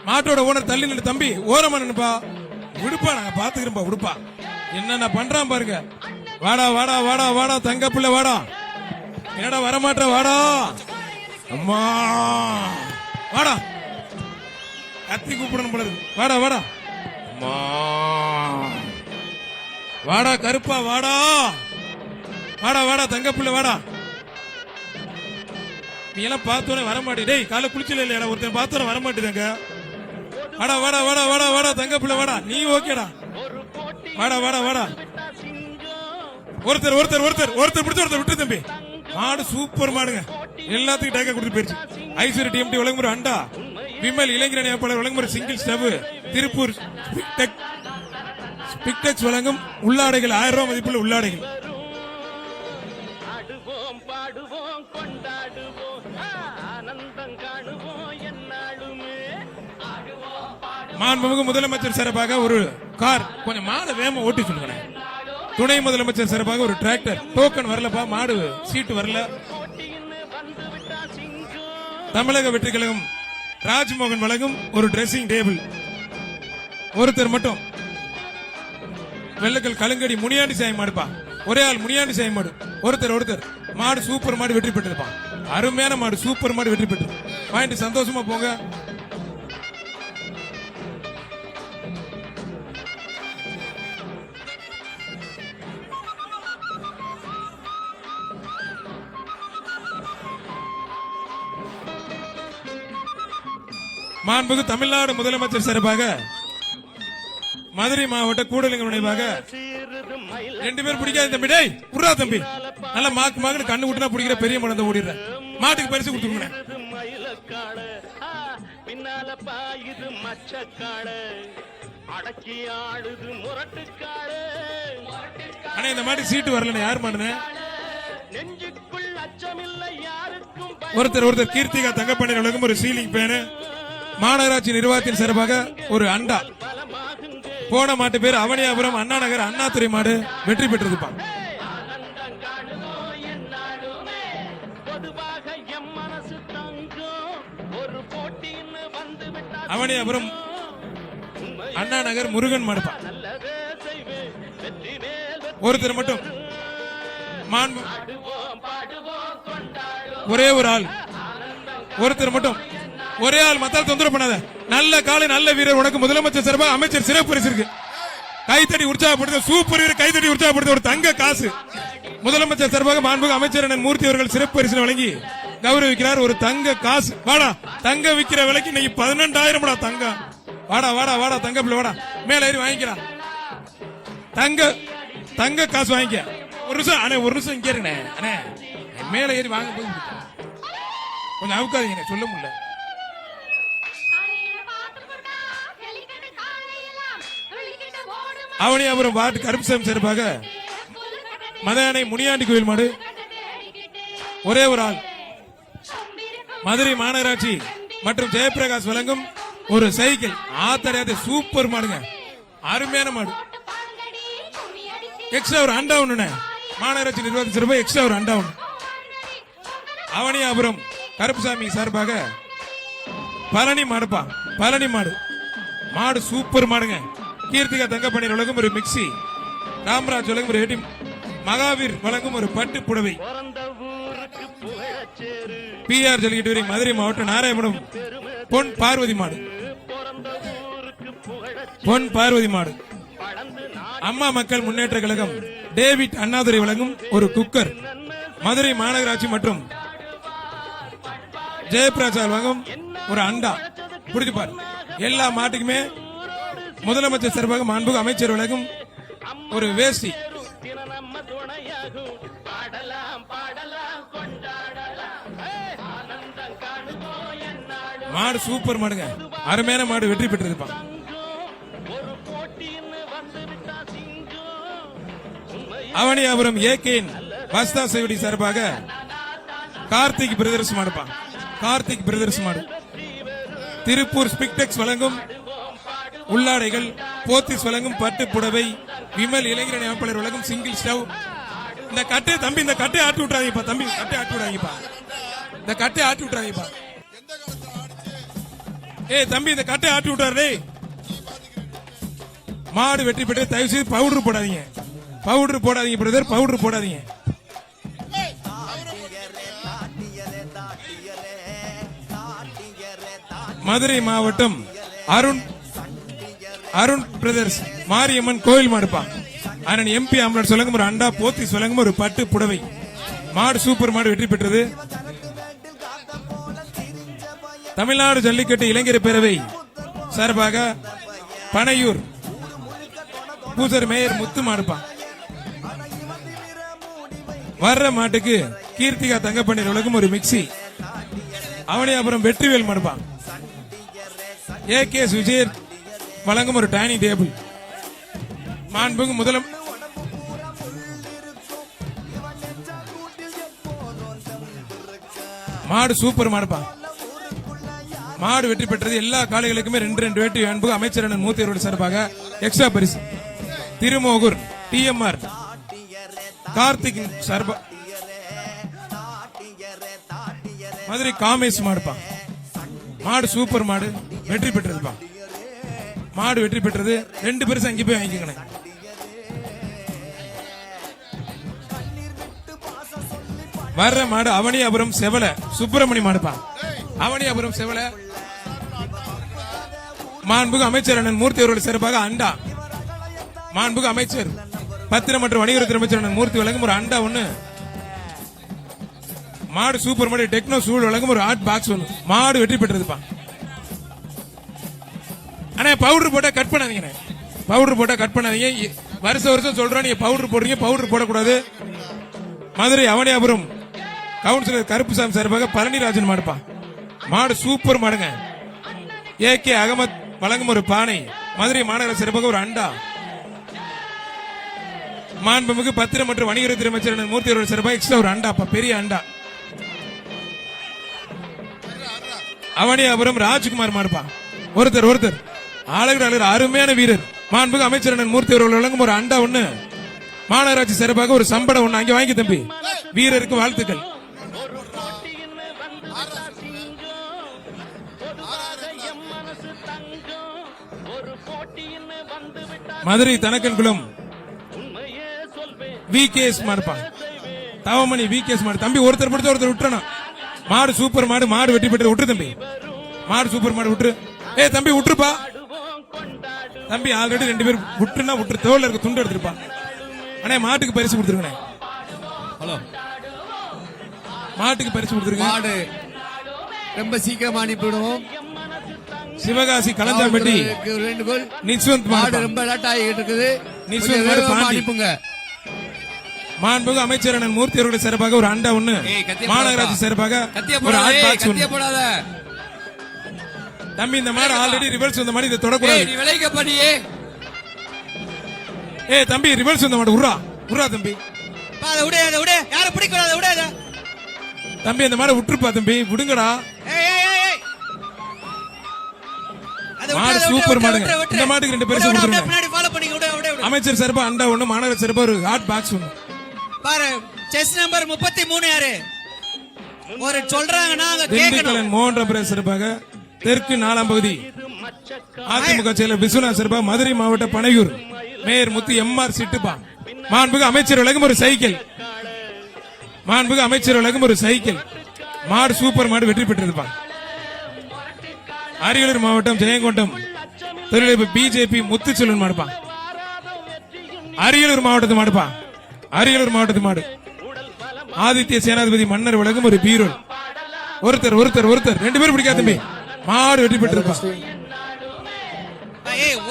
மாட்டோட ஓனர் தள்ளி நின்று தம்பி ஓரமா நின்னுப்பா விடுப்பா நாங்க பாத்துக்கிறோம்ப்பா விடுப்பா என்னென்ன பண்றான் பாருங்க. வாடா வாடா வாடா வாடா தங்க பிள்ளை வாடா என்னடா வரமாட்ட வாடா அம்மா வாடா கத்தி கூப்பிடணும் போல இருக்கு. வாடா வாடா அம்மா வாடா கருப்பா வாடா வாடா வாடா தங்க பிள்ளை வாடா. நீ எல்லாம் பார்த்தோன்னே வரமாட்டே டேய் காலை குளிச்சல இல்லையா ஒருத்தன் பார்த்தோன்னே வரமாட்டேங்க. வாடா வாடா வாடா வாடா வாடா தங்க பிள்ளை வாடா நீ ஓகேடா வாடா வாடா வாடா. ஒருத்தர் ஒருத்தர் ஒருத்தர் ஒருத்தர் பிடிச்ச ஒருத்தர் விட்டு தம்பி. மாடு சூப்பர் மாடுங்க எல்லாத்துக்கும் டேக்கா கொடுத்து போயிருச்சு. ஐஸ்வர்யா டிஎம்டி வழங்குமுறை அண்டா விமல் இளைஞர் வேட்பாளர் வழங்குமுறை சிங்கிள் ஸ்டவ் திருப்பூர் ஸ்பிக்டெக்ஸ் வழங்கும் உள்ளாடைகள் 1000 ரூபாய் மதிப்புள்ள உள்ளாடைகள். மாண்புமிகு முதலமைச்சர் சிறப்பாக ஒரு கார் கொஞ்சம் மாடு வேகமா ஓட்டி சொல்லுங்க. துணை முதலமைச்சர் சிறப்பாக ஒரு டிராக்டர் டோக்கன் வரலப்பா மாடு சீட்டு வரல. தமிழக வெற்றி கழகம் ராஜ்மோகன் வழங்கும் ஒரு டிரெஸ்ஸிங் டேபிள். ஒருத்தர் மட்டும் வெள்ளக்கல் கலுங்கடி முனியாண்டி சாய் மாடுப்பா ஒரே ஆள் முனியாண்டி சாய் மாடு ஒருத்தர் ஒருத்தர் மாடு சூப்பர் மாடு வெற்றி பெற்றிருப்பான். அருமையான மாடு சூப்பர் மாடு வெற்றி பெற்று வாங்கிட்டு சந்தோஷமா போங்க. மாண்புமிகு தமிழ்நாடு முதலமைச்சர் சிறப்பாக மதுரை மாவட்ட கூடலிங்கம் நினைவாக 2 பேர் பிடிக்காத தம்பி டேய் புறா தம்பி நல்ல மாக்கு மாக்கு கண்ணு விட்டுனா பிடிக்கிற பெரிய மழை ஓடிடுற மாட்டுக்கு பரிசு கொடுத்துருங்க. ஆனா இந்த மாட்டு சீட்டு வரல யார் மாடுன ஒருத்தர் ஒருத்தர் கீர்த்திகா தங்கப்பண்ணி உலகம் ஒரு சீலிங் பேனு மாநகராட்சி நிர்வாகத்தின் சிறப்பாக ஒரு அண்டா. போன மாட்டு பேர் அவனியாபுரம் அண்ணா நகர் அண்ணாதுரை மாடு வெற்றி பெற்றிருப்பான். அவனியாபுரம் அண்ணா நகர் முருகன் மாடுப்பான். ஒருத்தர் மட்டும் ஒரே ஒரு ஆள் ஒருத்தர் மட்டும் ஒரே ஆள் மத்தால் தொந்தரவு பண்ணாத. நல்ல காலை நல்ல வீரர் உனக்கு முதலமைச்சர் சிறப்பாக அமைச்சர் சிறப்பு பரிசு இருக்கு. கைத்தடி உற்சாகப்படுத்த சூப்பர் வீரர் கைத்தடி உற்சாகப்படுத்த ஒரு தங்க காசு முதலமைச்சர் சிறப்பாக மாண்புமிகு அமைச்சர் அண்ணன் மூர்த்தி அவர்கள் சிறப்பு பரிசு வழங்கி கௌரவிக்கிறார். ஒரு தங்க காசு வாடா தங்க விக்கிற விலைக்கு இன்னைக்கு 12,000 தங்க. வாடா வாடா வாடா தங்க பிள்ளை வாடா மேல ஏறி வாங்கிக்கலாம் தங்க தங்க காசு வாங்கிக்க. ஒரு நிமிஷம் அண்ணே ஒரு நிமிஷம் இங்க இருங்க அண்ணே மேல ஏறி வாங்க போய் கொஞ்சம் அவுக்காதீங்க சொல்ல முடியல. அவனியாபுரம் வார்டு கருப்புசாமி சிறப்பாக மதையானை முனியாண்டி கோயில் மாடு ஒரே ஒரு ஆள். மதுரை மாநகராட்சி மற்றும் ஜெயபிரகாஷ் வழங்கும் ஒரு சைக்கிள் ஆத்தரையாத சூப்பர் மாடுங்க அருமையான மாடு. எக்ஸ்ட்ரா ஒரு அண்டா ஒண்ணு மாநகராட்சி நிர்வாகத்தின் சிறப்பாக எக்ஸ்ட்ரா ஒரு அண்டா ஒண்ணு. அவனியாபுரம் கருப்புசாமி சார்பாக பழனி மாடுப்பா பழனி மாடு மாடு சூப்பர் மாடுங்க. கீர்த்திகா தங்கப்பண்ணி வழங்கும் ஒரு மிக்சி ராமராஜ் வழங்கும் ஒரு மகாவீர் வழங்கும் ஒரு பட்டு புடவை. பிஆர் ஜல்லிக்கட்டு மதுரை மாவட்டம் நாராயணபுரம் பொன் பார்வதி மாடு பொன் பார்வதி மாடு. அம்மா மக்கள் முன்னேற்ற கழகம் டேவிட் அண்ணாதுரை வழங்கும் ஒரு குக்கர். மதுரை மாநகராட்சி மற்றும் ஜெயபிரகாஷ் வழங்கும் ஒரு அண்டா. புடிச்சு பாரு எல்லா மாட்டுக்குமே முதலமைச்சர் சிறப்பாக மாண்புமிகு அமைச்சர் வழங்கும் ஒரு வேஷ்டி. மாடு சூப்பர் மாடுங்க அருமையான மாடு வெற்றி பெற்றிருப்பான். அவனியாபுரம் ஏகேன் வஸ்தா சேவடி சார்பாக கார்த்திக் பிரதர்ஸ் மாடுப்பான் கார்த்திக் பிரதர்ஸ் மாடு. திருப்பூர் ஸ்பிக்டெக்ஸ் வழங்கும் உள்ளாடைகள் போத்திஸ் வழங்கும் பட்டு புடவை விமல் இளைஞர் அமைப்பாளர் வழங்கும் சிங்கிள் ஸ்டவ். இந்த கட்டை தம்பி இந்த கட்டை ஆட்டி விட்டுறாங்கப்பா தம்பி கட்டை ஆட்டி விடாங்கப்பா இந்த கட்டை ஆட்டி விட்டுறாங்கப்பா. ஏய் தம்பி இந்த கட்டை ஆட்டி விட்டாரு டேய். மாடு வெற்றி பெற்று தயவு செய்து பவுடர் போடாதீங்க, பவுடர் போடாதீங்க பிரதர், பவுடர் போடாதீங்க. மதுரை மாவட்டம் அருண் பிரதர்ஸ் மாரியம்மன் கோயில் மாடுப்பா. அண்ணன் எம்பி ஆம்பளர் சொல்லுங்க ஒரு அண்டா போத்தி சொல்லுங்க ஒரு பட்டு புடவை. மாடு சூப்பர் மாடு வெற்றி பெற்றது. தமிழ்நாடு ஜல்லிக்கட்டு இளைஞர் பேரவை சார்பாக பனையூர் பூசர் மேயர் முத்து மாடுப்பா. வர்ற மாட்டுக்கு கீர்த்திகா தங்கப்பண்ணீர் உலகம் ஒரு மிக்சி. அவனியாபுரம் வெற்றிவேல் மாடுப்பா. ஏகேஎஸ் விஜயர் வழங்கும் ஒரு டைனிங் டேபிள். மாண்புக்கு முதலம் மாடு சூப்பர் மாடுப்பா. மாடு வெற்றி பெற்றது. எல்லா காளைகளுக்குமே 2 வேட்டி அன்பு அமைச்சர் அண்ணன் மூர்த்தி அவர்கள் சார்பாக எக்ஸ்ட்ரா பரிசு. திருமோகூர் டிஎம்ஆர் கார்த்திக் சார்பா மதுரை காமேஷ் மாடுப்பா. மாடு சூப்பர் மாடு வெற்றி பெற்றதுப்பா. மாடு வெற்றி பெற்றது. 2 பரிசு அங்கே போய் வாங்கிக்கோங்க. வர்ற மாடு அவனியாபுரம் செவல சுப்பிரமணி மாடுப்பா. அவனியாபுரம் செவல மாண்புக்கு அமைச்சர் அண்ணன் மூர்த்தி அவர்கள் சிறப்பாக அண்டா. மாண்புக்கு அமைச்சர் பத்திரம் மற்றும் வணிகத்துறை அமைச்சர் அண்ணன் மூர்த்தி வழங்கும் ஒரு அண்டா ஒண்ணு. மாடு சூப்பர் மாடு டெக்னோ சூழ் வழங்கும் ஒரு ஹாட் பாக்ஸ் ஒண்ணு. மாடு வெற்றி பெற்றதுப்பா. ஆனா பவுடர் போட்டா கட் பண்ணாதீங்க, பவுடர் போட்டா கட் பண்ணாதீங்க. வருஷம் சொல்றோம் நீங்க பவுடர் போடுறீங்க, பவுடர் போடக்கூடாது. மதுரை அவனியாபுரம் கவுன்சிலர் கருப்புசாமி சார்பாக பழனிராஜன் மாடுப்பா. மாடு சூப்பர் மாடுங்க. ஏகே அகமத் வழங்கும் ஒரு பானை. மதுரை மாநகர சிறப்பாக ஒரு அண்டா. மாண்புமிகு பத்திரம் மற்றும் வணிகத்துறை அமைச்சர் மூர்த்தி அவர்கள் சிறப்பாக எக்ஸ்ட்ரா ஒரு அண்டா, பெரிய அண்டா. அவனியாபுரம் ராஜ்குமார் மாடுப்பா. ஒருத்தர் அழகு அருமையான வீரர். மாண்புமிகு அமைச்சர் அண்ணன் மூர்த்தி அவர்கள் வழங்கும் ஒரு அண்டா ஒண்ணு. மாநகராட்சி சிறப்பாக ஒரு சம்படம் ஒண்ணு. அங்கே வாங்கி தம்பி. வீரருக்கு வாழ்த்துக்கள். மதுரை தனக்கன்குளம் விகேஎஸ் மாடுப்பா. தவமணி விகேஎஸ் மாடு. தம்பி ஒருத்தர் பிடிச்ச ஒருத்தர் விட்டுறணும். மாடு சூப்பர் மாடு. மாடு வெட்டி பெற்று விட்டுரு தம்பி. மாடு சூப்பர் மாடு விட்டுரு. ஏ தம்பி விட்டுருப்பா தம்பி. ஆல்ரெடி 2 பேர் விட்டுனா விட்டுரு. தோல்ல இருக்க துண்டு எடுத்துருப்பா. அண்ணே மாட்டுக்கு பரிசு கொடுத்துருங்க. ஹலோ, மாட்டுக்கு பரிசு கொடுத்துருங்க. மாடு ரொம்ப சீக்கிரமா அனுப்பிவிடுவோம். சிவகாசி கலந்தாம்பட்டி வேண்டுகோள். நிஸ்வந்த் மாடு ரொம்ப லேட் ஆகிட்டு இருக்குது. நிஸ்வந்த் மாடு பாண்டி. அனுப்புங்க. மாண்புமிகு அமைச்சர் அண்ணன் மூர்த்தி அவர்கள் சிறப்பாக ஒரு அண்டா ஒண்ணு. மாநகராட்சி சிறப்பாக ஒரு ஹாட் பாக்ஸ் ஒண்ணு. தம்பி இந்த மாடு ஆல்ரெடி ரிவர்ஸ் வந்த மாதிரி இதை தொடக்கூடாது. விளைக்கப்படியே. ஏ தம்பி ரிவர்ஸ் வந்த மாடு உர்ரா தம்பி. யாரும் பிடிக்கூடாது. தம்பி அந்த மாடு விட்டுருப்பா தம்பி. விடுங்கடா. மாடு சூப்பர் மாடுங்க. இந்த மாட்டுக்கு 2 பரிசு கொடுத்துருங்க. அமைச்சர் சார்பா அண்டா ஒண்ணு. மாநகராட்சி சார்பா ஒரு ஹாட் பாக்ஸ் ஒண்ணு. பாரு செஸ் நம்பர் 33 யாரு ஒரு சொல்றாங்கன்னா திண்டுக்கல் மோகன் பிரதேச சிறப்பாக தெற்கு 4ஆம் பகுதி அதிமுக செயலர் விஸ்வநாத் சிறப்பாக மதுரை மாவட்ட பனையூர் மேயர் முத்து எம்ஆர் சிட்டுப்பா. மாண்புமிகு அமைச்சர் வழங்கும் ஒரு சைக்கிள். மாண்புமிகு அமைச்சர் வழங்கும் ஒரு சைக்கிள். மாடு சூப்பர் மாடு வெற்றி பெற்றதுப்பா. அரியலூர் மாவட்டம் ஜெயங்கொண்டம் தொழிலதிப பிஜேபி முத்துச்செல்வன் மாடுப்பா. அரியலூர் மாவட்டத்து மாடுப்பா. அரியலூர் மாவட்டத்து மாடு. ஆதித்ய சேனாதிபதி மன்னர் வழங்கும் ஒரு பீரோல். ஒருத்தர் 2 பேரும் பிடிக்காத தம்பி. மாடு வெற்றி பெற்றிருப்பா.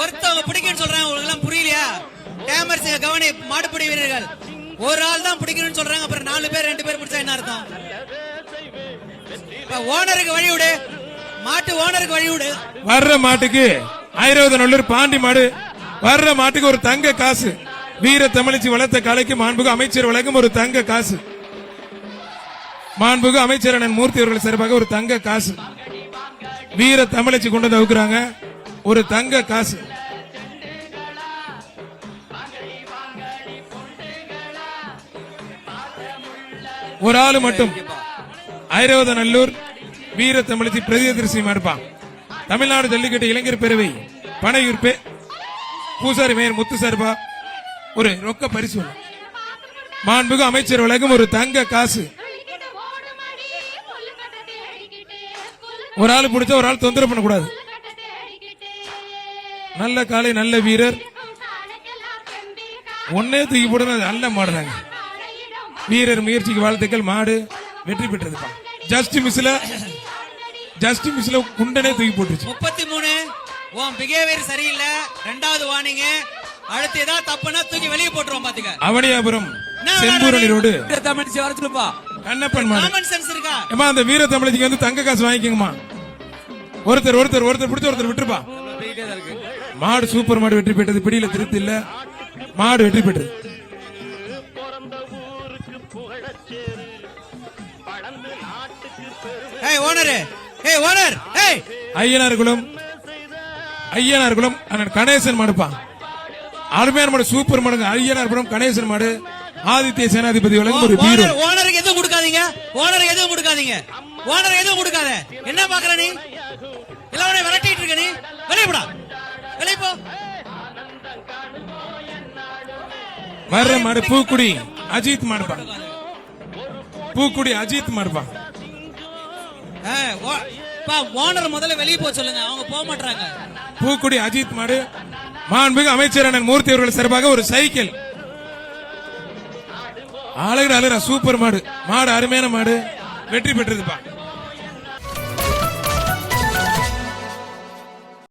ஒருத்தவங்க பிடிக்குன்னு சொல்றாங்க. உங்களுக்கு எல்லாம் புரியலையா? டேமர்ஸ் கவனி. மாடுபிடி வீரர்கள் ஒரு ஆள் தான் பிடிக்கணும்னு சொல்றாங்க. அப்புறம் 4 பேர் 2 பேர் பிடிச்சா என்ன அர்த்தம்? ஓனருக்கு வழி விடு. மாட்டு ஓனருக்கு வழி விடு. வர்ற மாட்டுக்கு ஐராவதநல்லூர் பாண்டி மாடு. வர்ற மாட்டுக்கு ஒரு தங்க காசு. வீர தமிழிச்சி வளர்த்த கலைக்கு மாண்புமிகு அமைச்சர் வழங்கும் ஒரு தங்க காசு. மாண்புமிகு அமைச்சர் அண்ணன் மூர்த்தி அவர்கள் சிறப்பாக ஒரு தங்க காசு. வீர தமிழிச்சி கொண்டு வந்து அவுக்குறாங்க ஒரு தங்க காசு. ஒரு ஆளு மட்டும் ஐராவதநல்லூர் வீர தமிழிச்சி பிரதியதரிசி மாடுப்பா. தமிழ்நாடு ஜல்லிக்கட்டு இளைஞர் பேரவை பனையூர் பூசாரி மேயர் முத்து சார்பா ஒரு ரொக்க பரிசு மாண்புமிகு அமைச்சர் வழங்கும் ஒரு தங்க காசு. ஒரு ஆள் பிடிச்சா ஒரு ஆள் தொந்தரவு பண்ணக்கூடாது. நல்ல காலை நல்ல வீரர் ஒன்னே தூக்கி போட நல்ல மாடுறாங்க. வீரர் முயற்சிக்கு வாழ்த்துக்கள். மாடு வெற்றி பெற்றதுப்பா. ஜஸ்ட் மிஸ்ல குண்டனே தூக்கி போட்டுருச்சு. 33 உன் பிஹேவியர் சரியில்லை. 2வது வார்னிங். அடுத்து ஏதாவது தப்புனா தூக்கி வெளியே போட்டுருவோம் பாத்துக்க. அவனியாபுரம் செம்பூரணி ரோடு தமிழ்ச்சி வர சொல்லுப்பா. கண்ணப்பன் மாடு. காமன் சென்ஸ் இருக்கா? ஏமா அந்த வீர தமிழச்சிக்கு வந்து தங்க காசு வாங்கிக்கங்கம்மா. ஒருத்தர் பிடிச்ச ஒருத்தர் விட்டுருப்பா. மாடு சூப்பர் மாடு வெற்றி பெற்றது. பிடியில திருப்தி இல்ல. மாடு வெற்றி பெற்றது. ஓனர் ஐயனார்குளம் அண்ணன் கணேசன் மாடுப்பா. அருமையான மாடு சூப்பர் மாடுங்க. ஐயனார்குளம் கணேசன் மாடு. ஆதித்ய சேனாதிபதி வழங்கும் ஒரு பீரோ. ஓனருக்கு எதுவும் கொடுக்காதீங்க. ஓனருக்கு எதுவும் கொடுக்காத. என்ன பாக்குற நீ? எல்லாரும் விரட்டிட்டு இருக்க நீ. வெளியே போடா. வெளியே போ. வர்ற மாடு பூக்குடி அஜித் மாடுப்பா. பூக்குடி அஜித் மாடுப்பா. ஓனர் முதல்ல வெளியே போக சொல்லுங்க. அவங்க போக மாட்டாங்க. பூக்குடி அஜித் மாடு. மாண்புமிகு அமைச்சர் அண்ணன் மூர்த்தி அவர்கள் சார்பாக ஒரு சைக்கிள். அழகு சூப்பர் மாடு. மாடு அருமையான மாடு வெற்றி பெற்றதுப்பா.